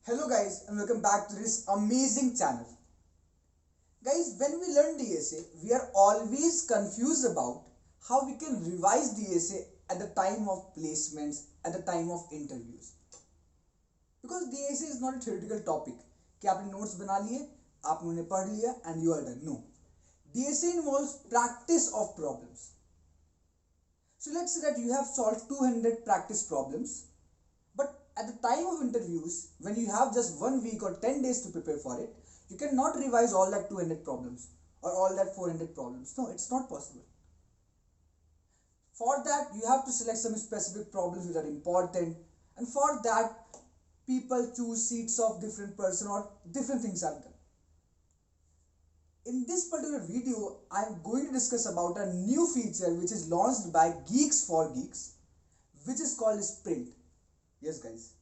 Hello guys and welcome back to this amazing channel. Guys, when we learn DSA, we are always confused about how we can revise DSA at the time of placements, at the time of interviews. Because DSA is not a theoretical topic कि आपने notes बना लिए, आपने उन्हें पढ़ लिया and you are done. No. DSA involves practice of problems. So let's say that you have solved 200 practice problems. But at the time of interviews, when you have just 1 week or 10 days to prepare for it, you cannot revise all that 200 problems or all that 400 problems. No, it's not possible. For that, you have to select some specific problems which are important, and for that, people choose seats of different person or different things are done. In this particular video, I am going to discuss about a new feature which is launched by GeeksforGeeks, which is called Sprint. Yes guys,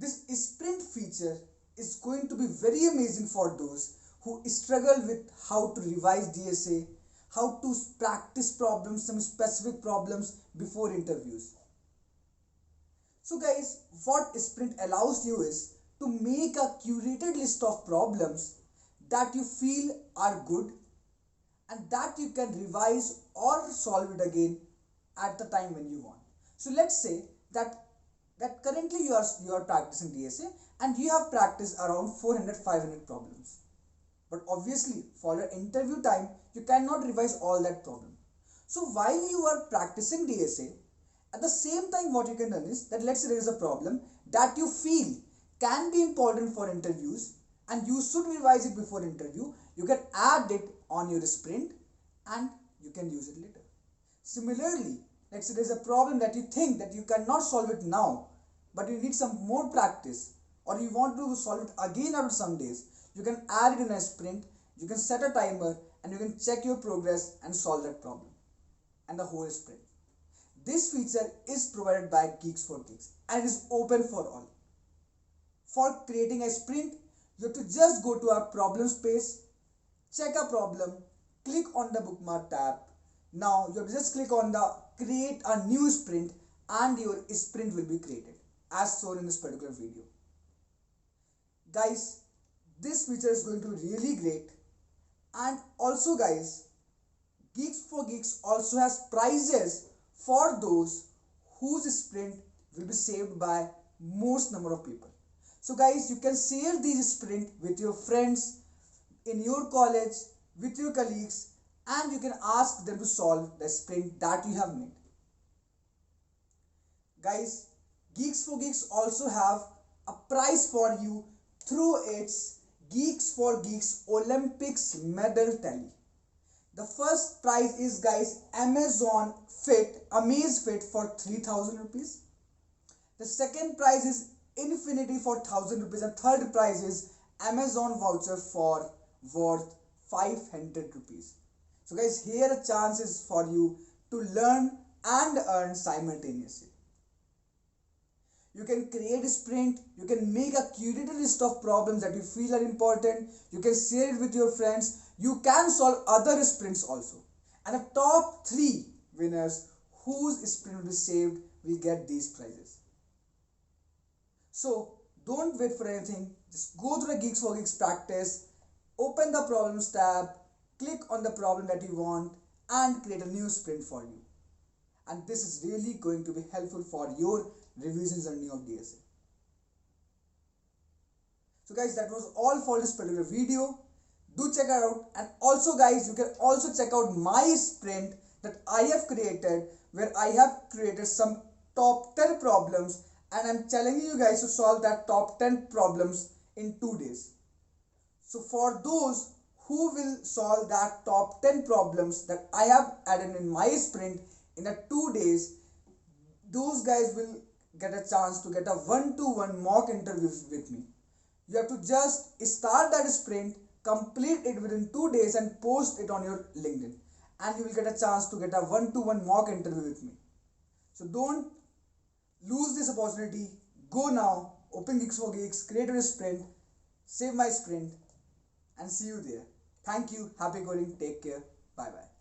this sprint feature is going to be very amazing for those who struggle with how to revise DSA, how to practice problems, some specific problems before interviews. So guys, what Sprint allows you is to make a curated list of problems that you feel are good and that you can revise or solve it again at the time when you want. So let's say that currently you are practicing DSA and you have practiced around 400-500 problems. But obviously for your interview time, you cannot revise all that problem. So while you are practicing DSA, at the same time what you can do is that let's say there is a problem that you feel can be important for interviews and you should revise it before interview, you can add it on your sprint and you can use it later. Similarly, let's say there is a problem that you think that you cannot solve it now, but you need some more practice or you want to solve it again after some days, you can add it in a sprint, you can set a timer and you can check your progress and solve that problem and the whole sprint. This feature is provided by GeeksforGeeks and it is open for all. For creating a sprint, you have to just go to our problems page, check a problem, click on the bookmark tab. Now you have to just click on the create a new sprint and your sprint will be created as shown in this particular video. Guys, this feature is going to be really great, and also guys, GeeksforGeeks also has prizes for those whose sprint will be saved by most number of people. So guys, you can share these sprint with your friends, in your college, with your colleagues, and you can ask them to solve the sprint that you have made. Guys, GeeksforGeeks also have a prize for you through its GeeksforGeeks Olympics Medal Tally. The first prize is guys Amazfit for 3,000 rupees. The second prize is Infinity for 1,000 rupees and third prize is Amazon voucher for worth 500 rupees. So guys, here are chances for you to learn and earn simultaneously. You can create a sprint, you can make a curated list of problems that you feel are important, you can share it with your friends, you can solve other sprints also. And the top 3 winners whose sprint will be saved will get these prizes. So don't wait for anything, just go to the GeeksforGeeks practice, open the problems tab, click on the problem that you want and create a new sprint for you. And this is really going to be helpful for your revision journey of DSA. So guys, that was all for this particular video. Do check it out, and also guys, you can also check out my sprint that I have created, where I have created some top 10 problems and I'm challenging you guys to solve that top 10 problems in 2 days. So for those who will solve that top 10 problems that I have added in my sprint in the 2 days, those guys will get a chance to get a 1-to-1 mock interviews with me. You have to just start that sprint, complete it within 2 days and post it on your LinkedIn, and you will get a chance to get a 1-to-1 mock interview with me. So don't lose this opportunity. Go now, open GeeksforGeeks, create a sprint, save my sprint, and see you there. Thank you. Happy coding. Take care. Bye bye.